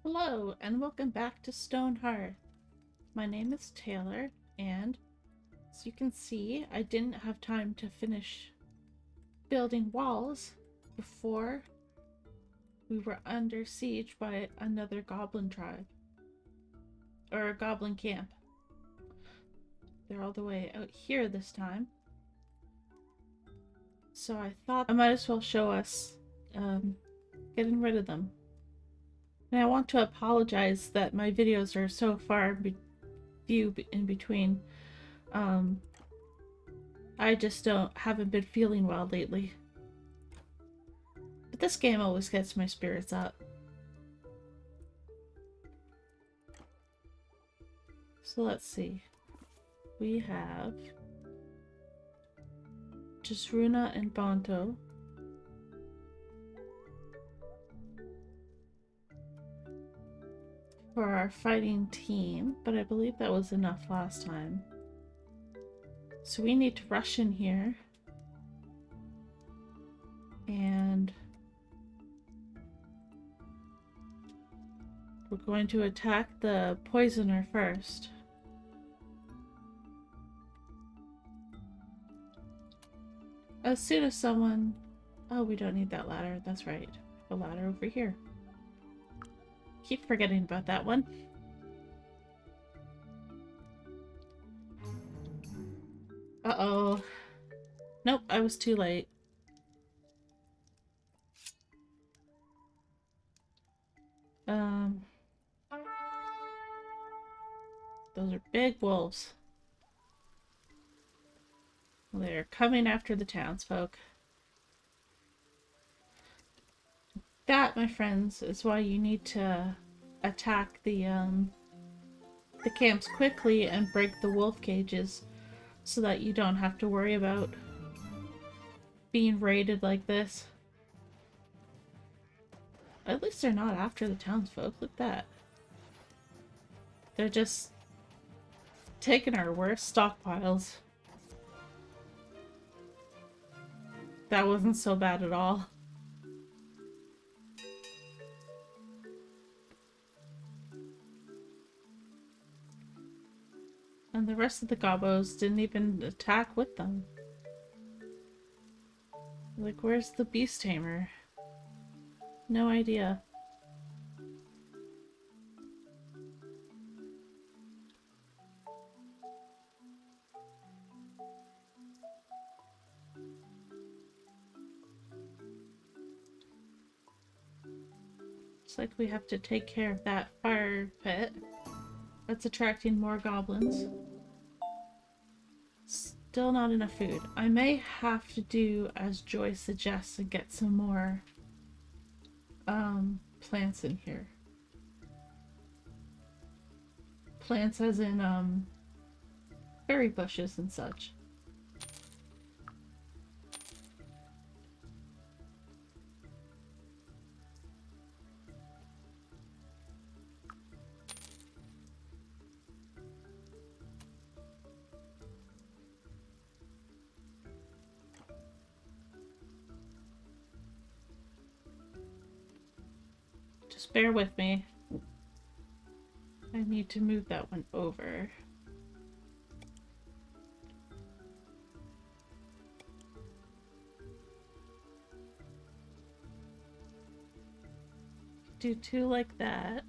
Hello, and welcome back to Stonehearth. My name is Taylor, and as you can see, I didn't have time to finish building walls before we were under siege by another goblin tribe. Or a goblin camp. They're all the way out here this time. So I thought I might as well show us getting rid of them. And I want to apologize that my videos are so far few in between. I just haven't been feeling well lately. But this game always gets my spirits up. So let's see. We have Jasruna and Bonto. For our fighting team, but I believe that was enough last time. So we need to rush in here. And we're going to attack the poisoner first. As soon as someone... Oh, we don't need that ladder. That's right. The ladder over here. Keep forgetting about that one. Uh-oh. Nope, I was too late. Those are big wolves. They're coming after the townsfolk. That, my friends, is why you need to attack the camps quickly and break the wolf cages so that you don't have to worry about being raided like this. At least they're not after the townsfolk. Look at that. They're just taking our worst stockpiles. That wasn't so bad at all. And the rest of the gobos didn't even attack with them. Like, where's the beast tamer? No idea. Looks like we have to take care of that fire pit. That's attracting more goblins. Still not enough food. I may have to do as Joy suggests and get some more plants in here. Plants as in berry bushes and such. Just bear with me. I need to move that one over. Do two like that.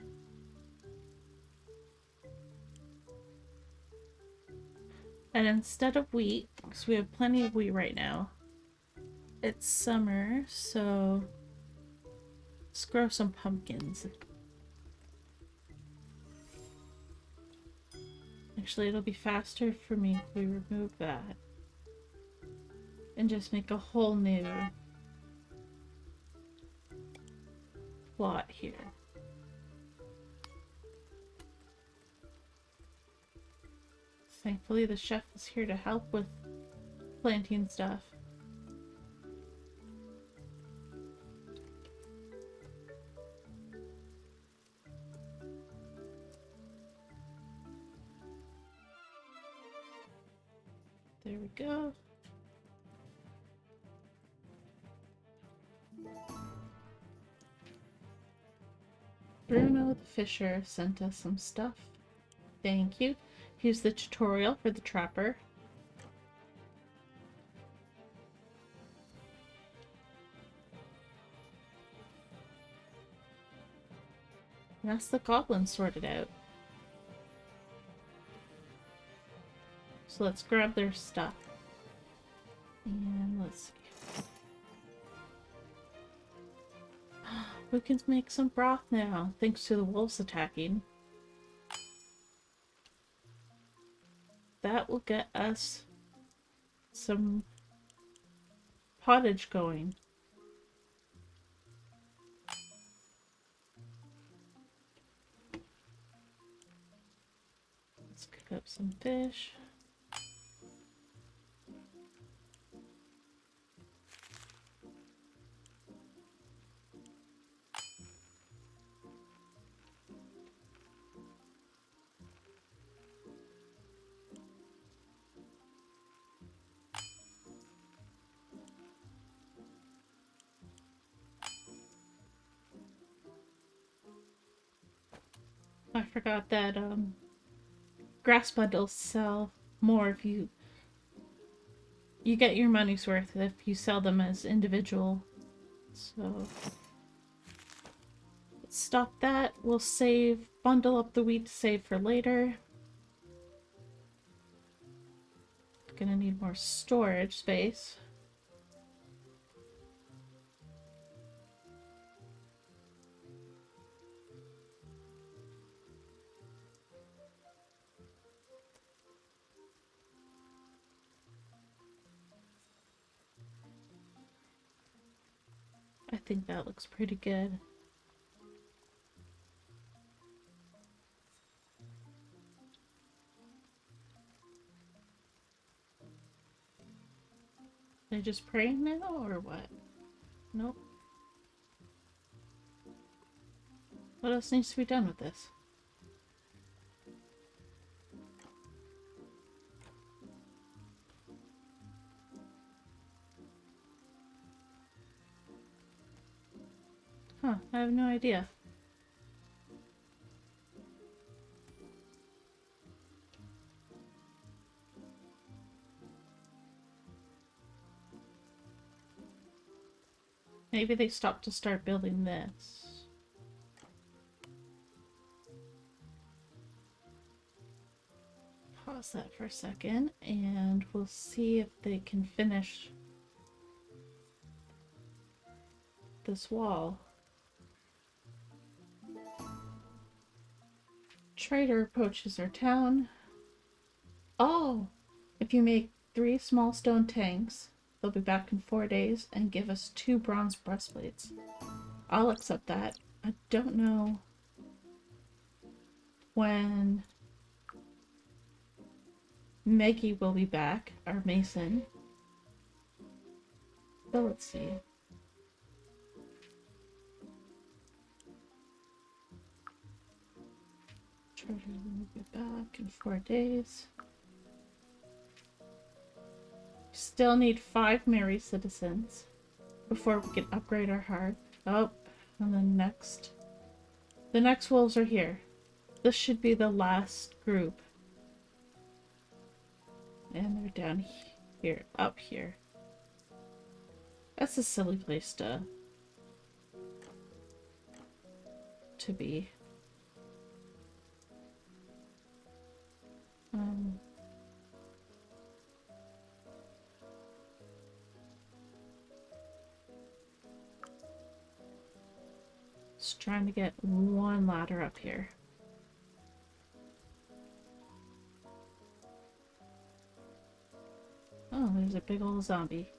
And instead of wheat, because we have plenty of wheat right now, it's summer, so let's grow some pumpkins. Actually, it'll be faster for me if we remove that and just make a whole new plot here. Thankfully, the chef is here to help with planting stuff. There we go. Bruno the Fisher sent us some stuff. Thank you. Here's the tutorial for the trapper. And that's the Goblin sorted out. So let's grab their stuff. And let's see. We can make some broth now, thanks to the wolves attacking. That will get us some pottage going. Let's cook up some fish. I forgot that grass bundles sell more if you get your money's worth if you sell them as individual. So let's stop that. We'll bundle up the wheat to save for later. Gonna need more storage space. I think that looks pretty good. Are they just praying now, or what? Nope. What else needs to be done with this? Huh, I have no idea. Maybe they stopped to start building this. Pause that for a second, and we'll see if they can finish this wall. Trader approaches our town. Oh! If you make 3 small stone tanks, they'll be back in 4 days and give us 2 bronze breastplates. I'll accept that. I don't know when Maggie will be back, our mason. But let's see. Treasure will be back in 4 days. Still need 5 merry citizens before we can upgrade our hearth. Oh, and the next wolves are here. This should be the last group. And they're down here, up here. That's a silly place to be. Just trying to get one ladder up here. Oh, there's a big old zombie.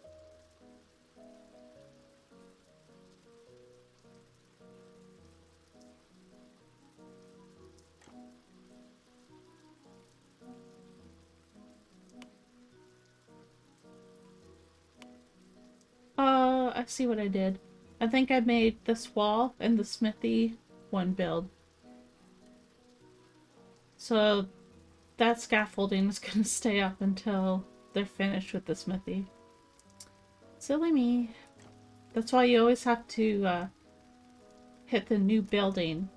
I see what I did. I think I made this wall and the smithy one build. So that scaffolding is going to stay up until they're finished with the smithy. Silly me. That's why you always have to hit the new building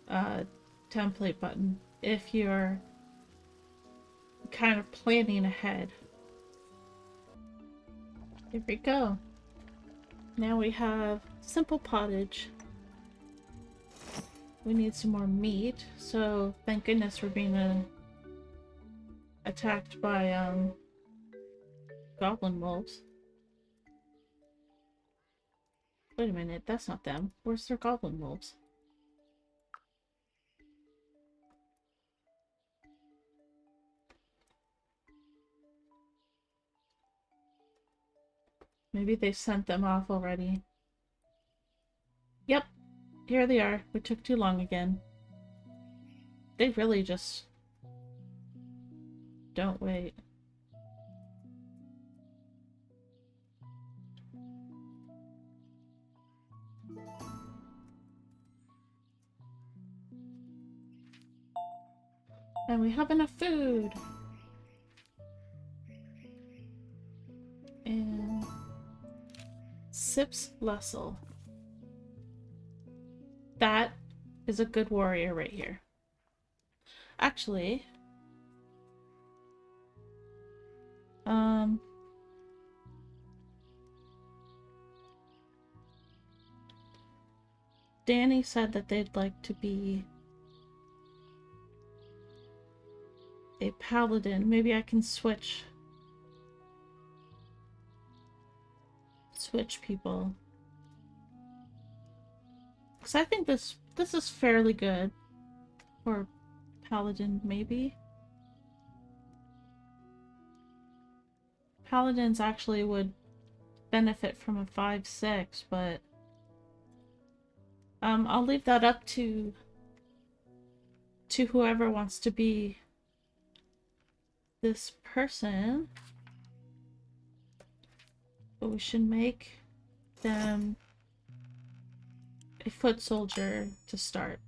template button if you're kind of planning ahead. Here we go. Now we have simple pottage. We need some more meat, so thank goodness we're being attacked by goblin wolves. Wait a minute, that's not them. Where's their goblin wolves? Maybe they sent them off already. Yep, here they are. We took too long again. They really just don't wait. And we have enough food! And Sips Lessel. That is a good warrior right here. Actually, Danny said that they'd like to be a paladin. Maybe I can switch people. Because I think this is fairly good for paladin, maybe. Paladins actually would benefit from a 5/6, but I'll leave that up to whoever wants to be this person. But we should make them a foot soldier to start.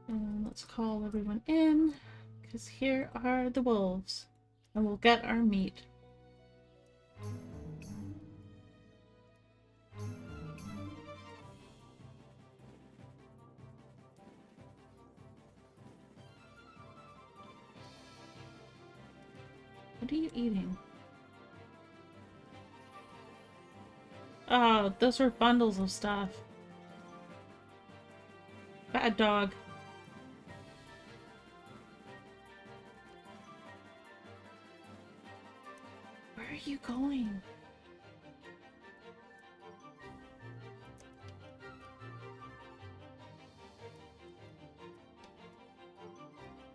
And let's call everyone in, because here are the wolves, and we'll get our meat. What are you eating? Oh, those were bundles of stuff. Bad dog. Where are you going?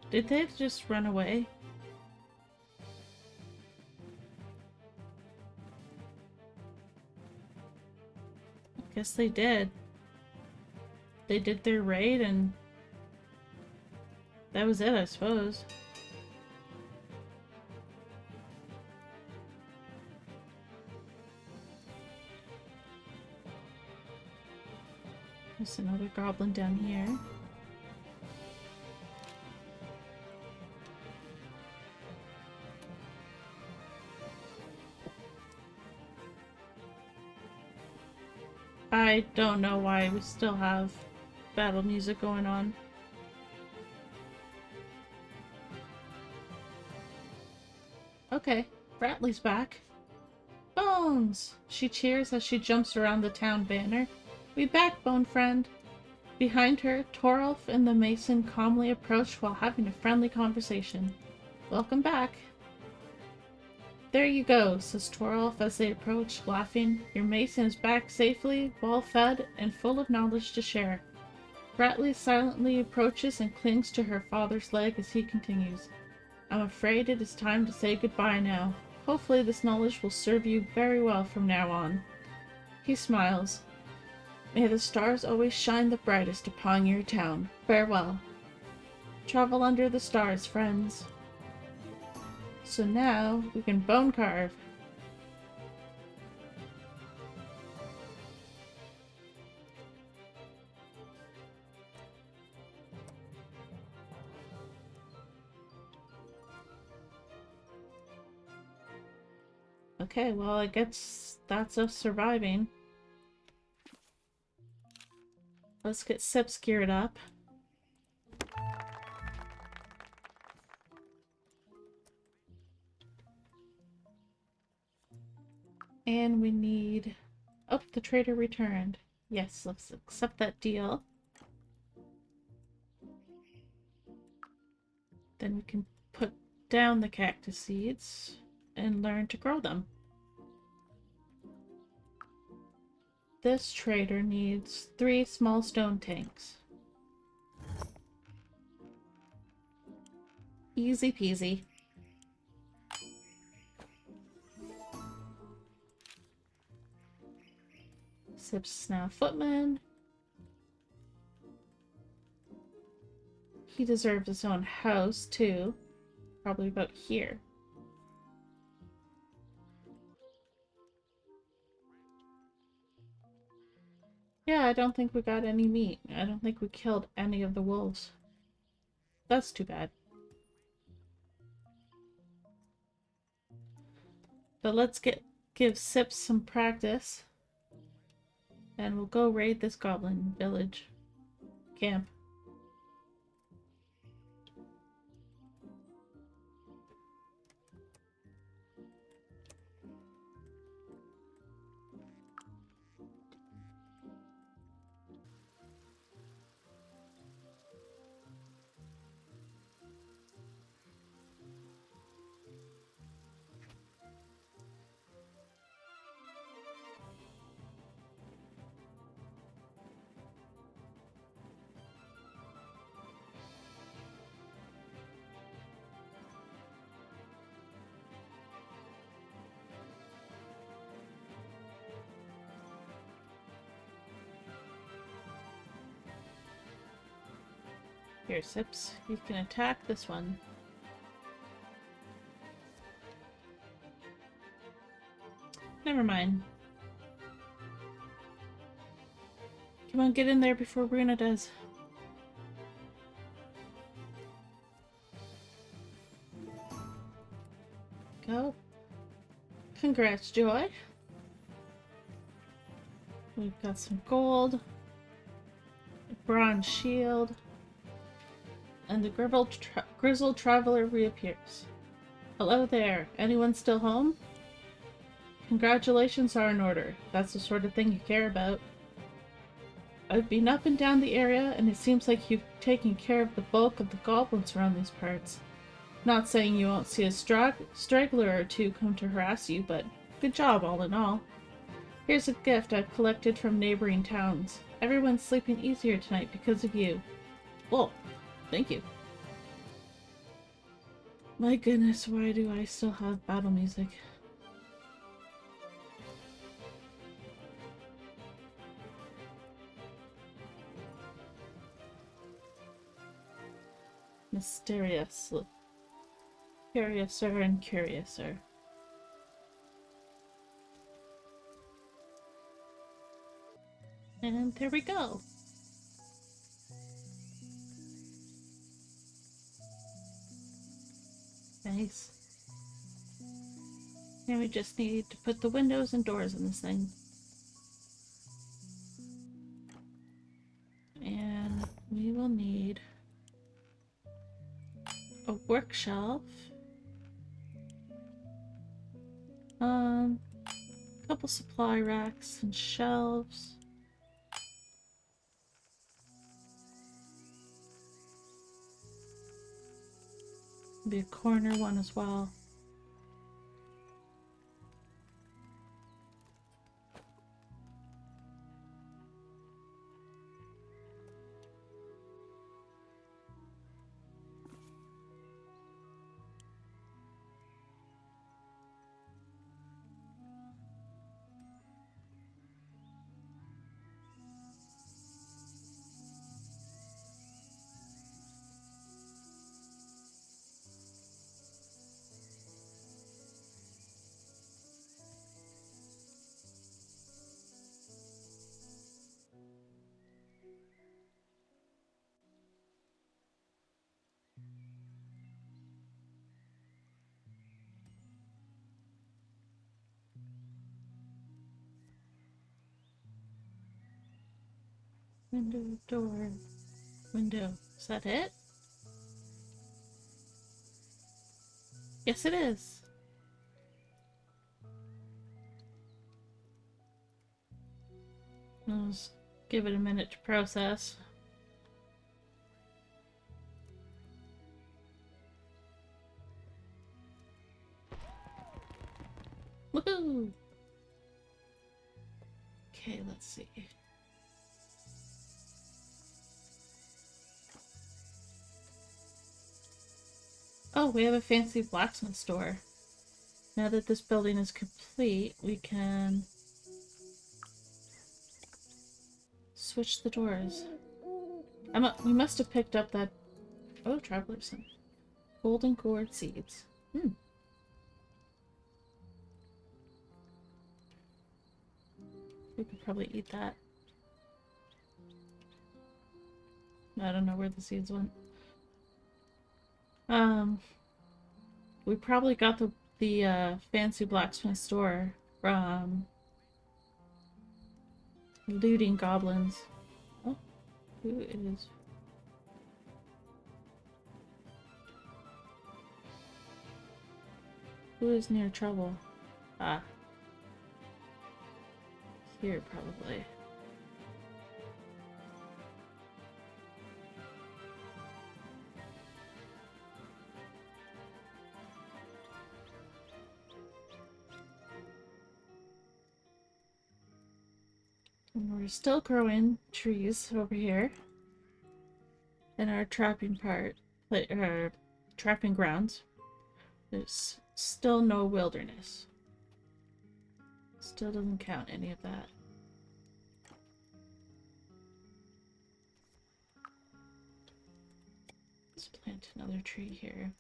Did they just run away? Guess they did. They did their raid and that was it, I suppose. There's another goblin down here. I don't know why we still have battle music going on. Okay, Bratley's back. Bones! She cheers as she jumps around the town banner. We back, Bone Friend! Behind her, Torolf and the Mason calmly approach while having a friendly conversation. Welcome back. There you go, says Torolf as they approach, laughing. Your Mason is back safely, well-fed, and full of knowledge to share. Bratley silently approaches and clings to her father's leg as he continues. I'm afraid it is time to say goodbye now. Hopefully this knowledge will serve you very well from now on. He smiles. May the stars always shine the brightest upon your town. Farewell. Travel under the stars, friends. So now we can bone carve. Okay, well, I guess that's us surviving. Let's get Sips geared up. And we need... Oh, the trader returned. Yes, let's accept that deal. Then we can put down the cactus seeds and learn to grow them. This trader needs 3 small stone tanks. Easy peasy. Sips now footman. He deserves his own house too. Probably about here. Yeah, I don't think we got any meat. I don't think we killed any of the wolves. That's too bad. But let's give Sips some practice. And we'll go raid this goblin village. Camp. Here, Sips, you can attack this one. Never mind. Come on, get in there before Bruna does. Go. Congrats, Joy. We've got some gold, a bronze shield, and the grizzled traveler reappears. Hello there. Anyone still home? Congratulations are in order. That's the sort of thing you care about. I've been up and down the area, and it seems like you've taken care of the bulk of the goblins around these parts. Not saying you won't see a straggler or two come to harass you, but good job all in all. Here's a gift I've collected from neighboring towns. Everyone's sleeping easier tonight because of you. Whoa, thank you. My goodness, why do I still have battle music? Mysterious. Curiouser and curiouser. And there we go. Nice. Now we just need to put the windows and doors in this thing. And we will need a work shelf. A couple supply racks and shelves. Be a corner one as well. Window, door, window. Is that it? Yes, it is. Let's give it a minute to process. Woohoo! Okay, let's see. Oh, we have a fancy blacksmith store. Now that this building is complete, we can switch the doors. We must have picked up that... Oh, traveler's son. Golden gourd seeds. Hmm. We could probably eat that. I don't know where the seeds went. We probably got the fancy blacksmith store from looting goblins. Oh, who is... Who is near trouble? Ah. Here, probably. And we're still growing trees over here. In our trapping trapping grounds. There's still no wilderness. Still doesn't count any of that. Let's plant another tree here.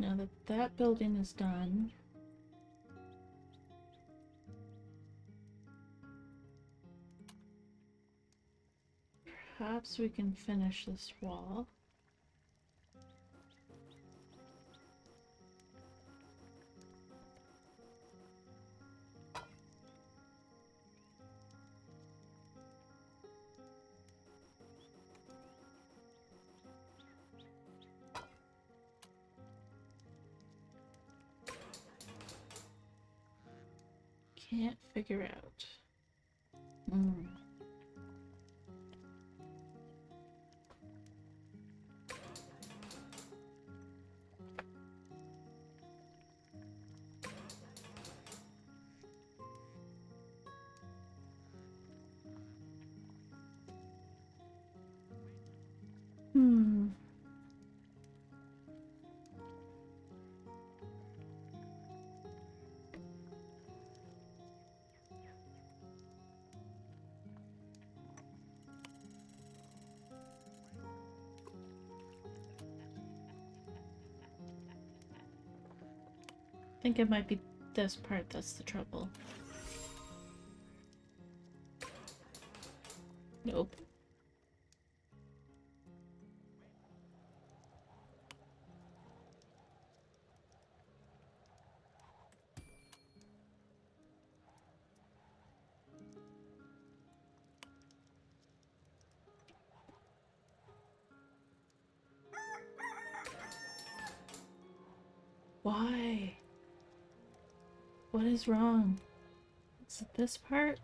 Now that that building is done, perhaps we can finish this wall. Can't figure out. I think it might be this part that's the trouble. Nope. Why? What is wrong? Is it this part?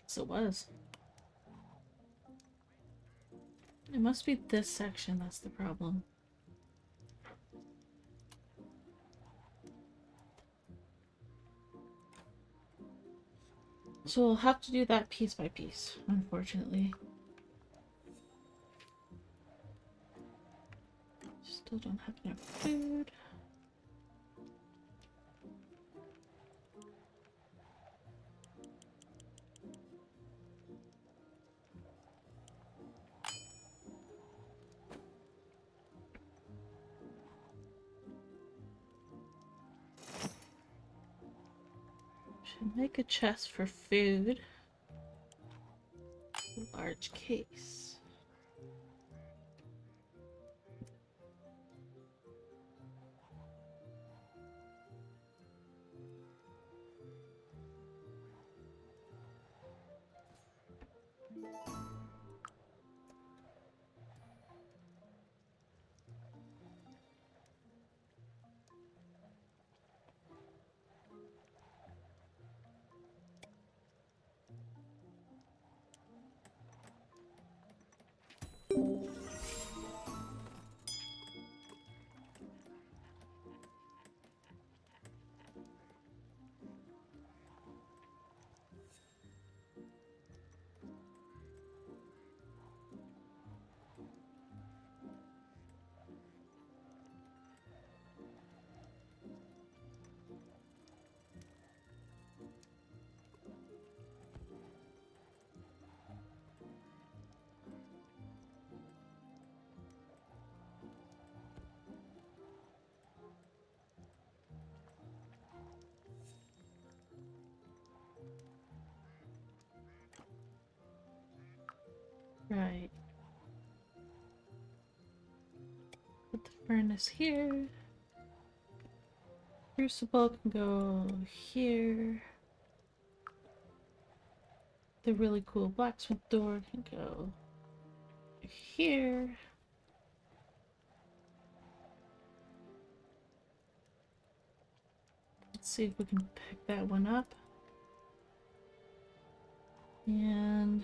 Yes, it was. It must be this section that's the problem. So we'll have to do that piece by piece, unfortunately. Still don't have enough food. can make a chest for food. A large case. Right. Put the furnace here. Crucible can go here. The really cool blacksmith door can go here. Let's see if we can pick that one up. And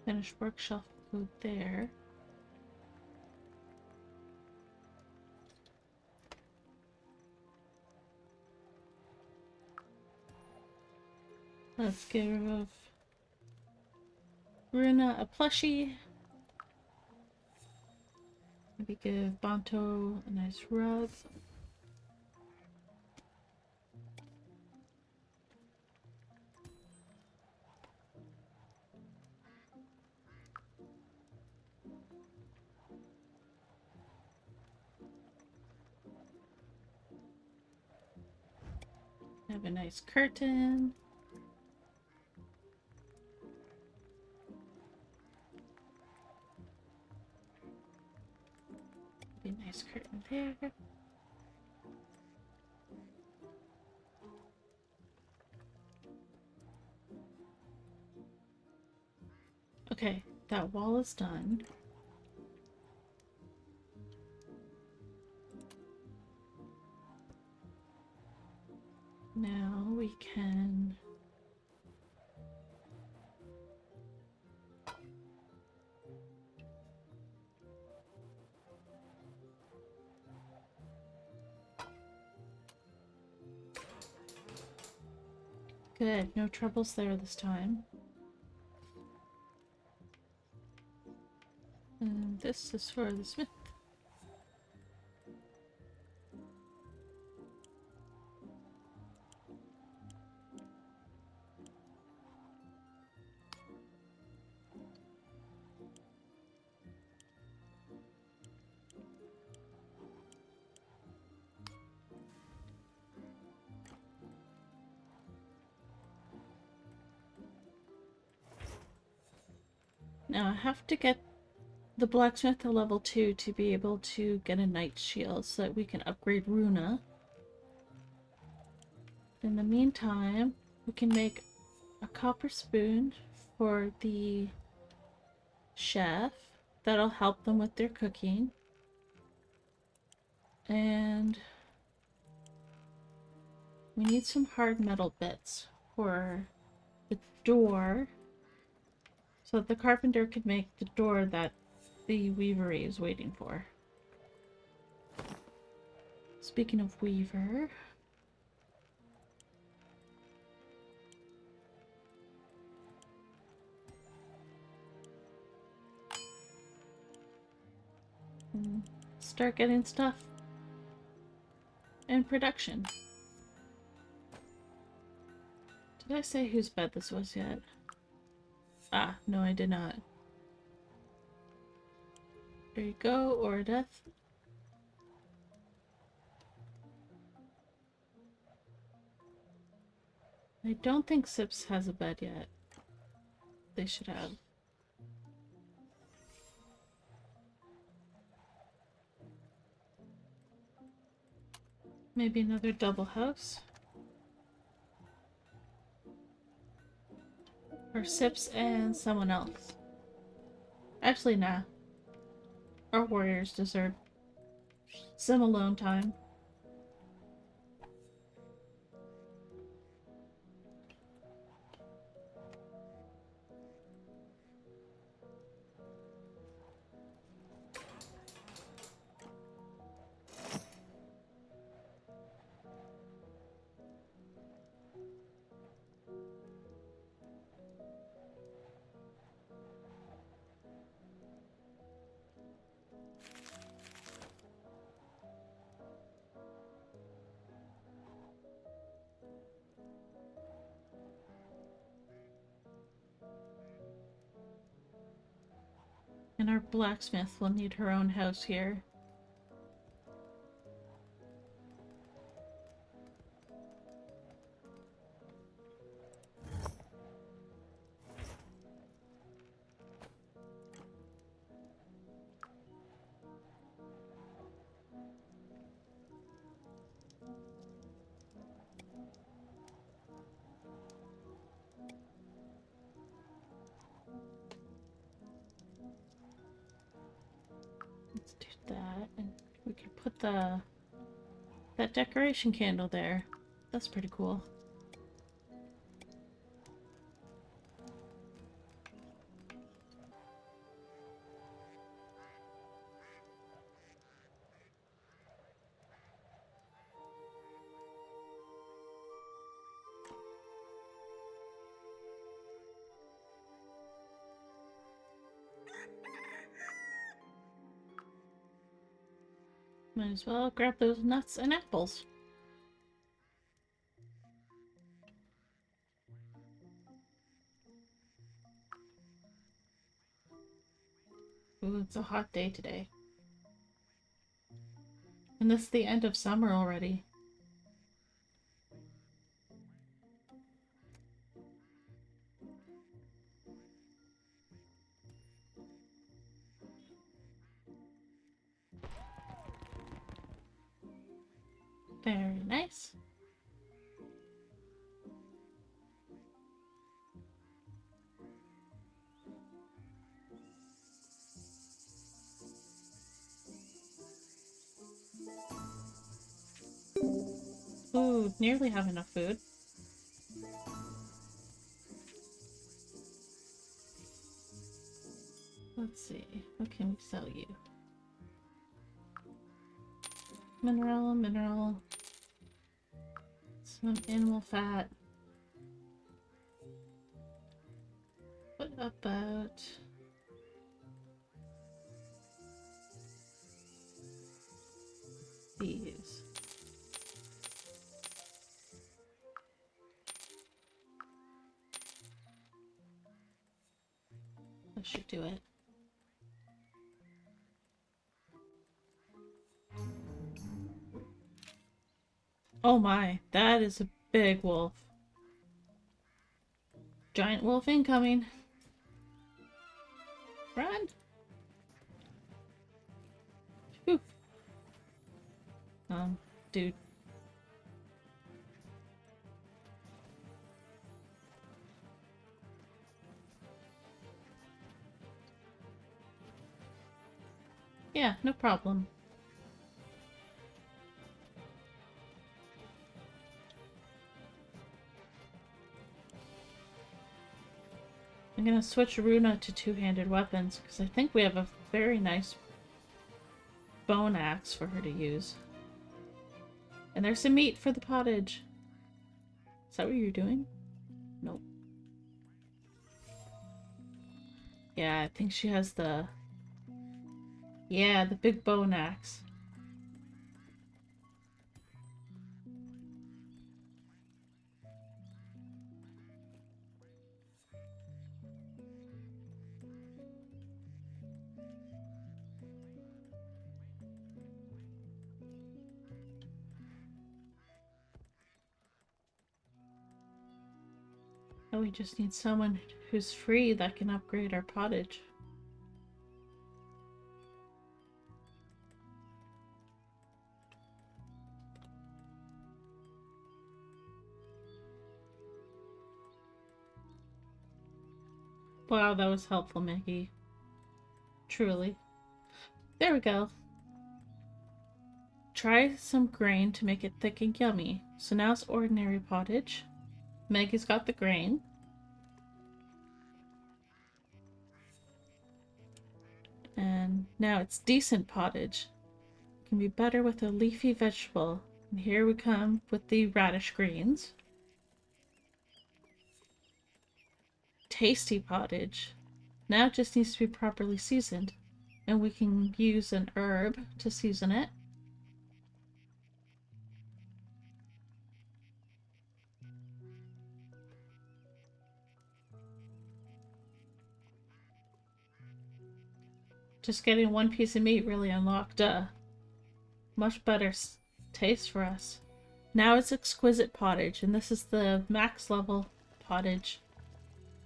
finished workshop food there. Let's give Runa a plushie. Maybe give Bonto a nice rug. Have a nice curtain. Be a nice curtain there. Okay, that wall is done. Now we can good, no troubles there this time. And this is for the smith. Now I have to get the blacksmith to level 2 to be able to get a knight shield so that we can upgrade Runa. In the meantime, we can make a copper spoon for the chef. That'll help them with their cooking. And we need some hard metal bits for the door so that the carpenter could make the door that the weavery is waiting for. Speaking of weaver, start getting stuff in production. Did I say whose bed this was yet? Ah, no, I did not. There you go, or death. I don't think Sips has a bed yet. They should have. Maybe another double house? For Sips and someone else. Actually, nah. Our warriors deserve some alone time. And our blacksmith will need her own house here. Let's do that, and we can put that decoration candle there. That's pretty cool. Might as well grab those nuts and apples. Ooh, it's a hot day today. And this is the end of summer already. Very nice. Ooh, nearly have enough food. Let's see, what can we sell you? Mineral, some animal fat. What about these? That should do it. Oh my, that is a big wolf. Giant wolf incoming. Run! Whew. Dude. Yeah, no problem. I'm gonna switch Runa to two-handed weapons because I think we have a very nice bone axe for her to use. And there's some meat for the pottage. Is that what you're doing? Nope. Yeah, I think she has the... Yeah, the big bone axe. Now we just need someone who's free that can upgrade our pottage. Wow, that was helpful, Maggie. Truly. There we go. Try some grain to make it thick and yummy. So now it's ordinary pottage. Maggie's got the grain. And now it's decent pottage. It can be better with a leafy vegetable. And here we come with the radish greens. Tasty pottage. Now it just needs to be properly seasoned. And we can use an herb to season it. Just getting one piece of meat really unlocked a much better taste for us. Now it's exquisite pottage, and this is the max level pottage.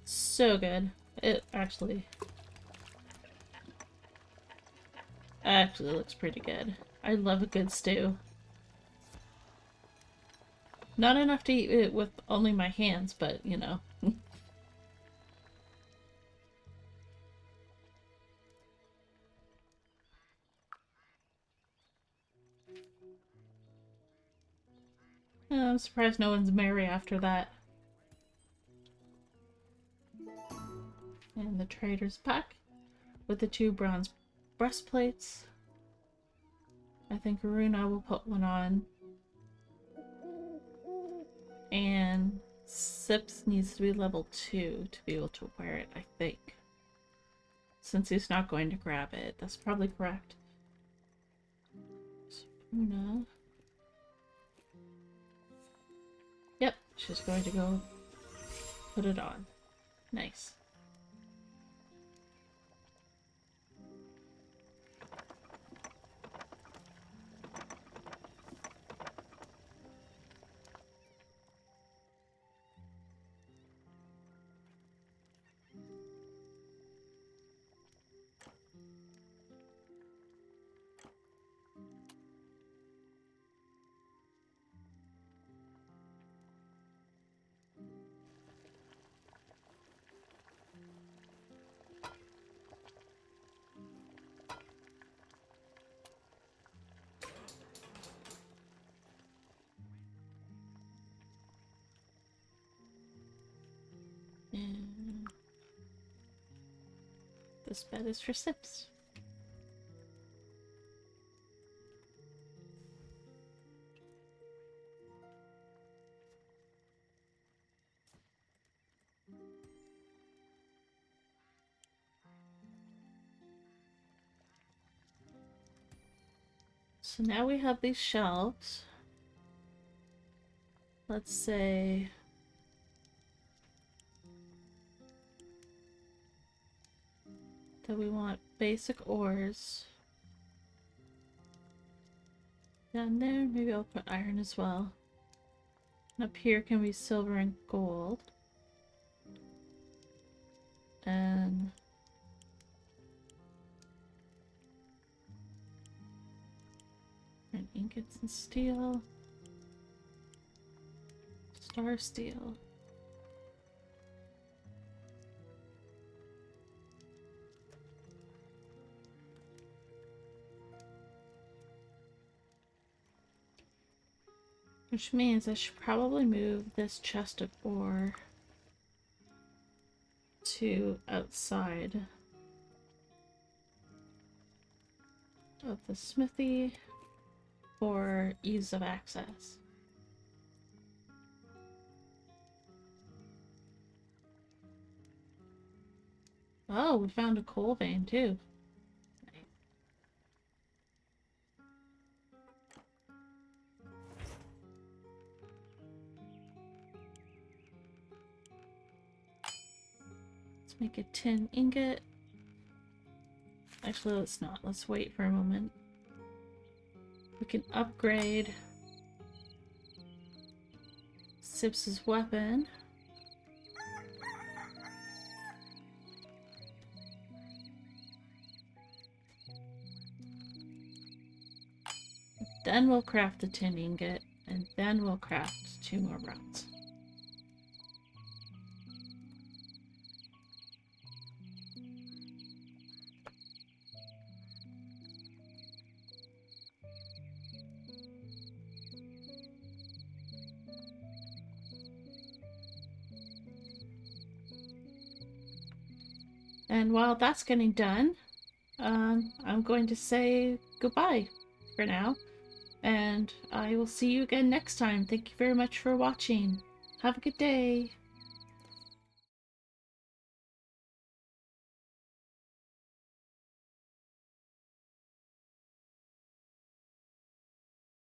So good. It actually looks pretty good. I love a good stew. Not enough to eat it with only my hands, but you know. I'm surprised no one's merry after that. And the trader's pack with the 2 bronze breastplates. I think Aruna will put one on. And Sips needs to be level 2 to be able to wear it, I think. Since he's not going to grab it. That's probably correct. So, Aruna. Yep, she's going to go put it on. Nice. And this bed is for Sips. So now we have these shelves. Let's say that we want basic ores down there. Maybe I'll put iron as well. And up here can be silver and gold. And ingots and steel. Star steel. Which means I should probably move this chest of ore to outside of the smithy for ease of access. Oh, we found a coal vein too. Let's make a tin ingot. Actually, let's not. Let's wait for a moment. We can upgrade Sips's weapon. then we'll craft the tin ingot, and then we'll craft 2 more rods. And while that's getting done, I'm going to say goodbye for now. And I will see you again next time. Thank you very much for watching. Have a good day.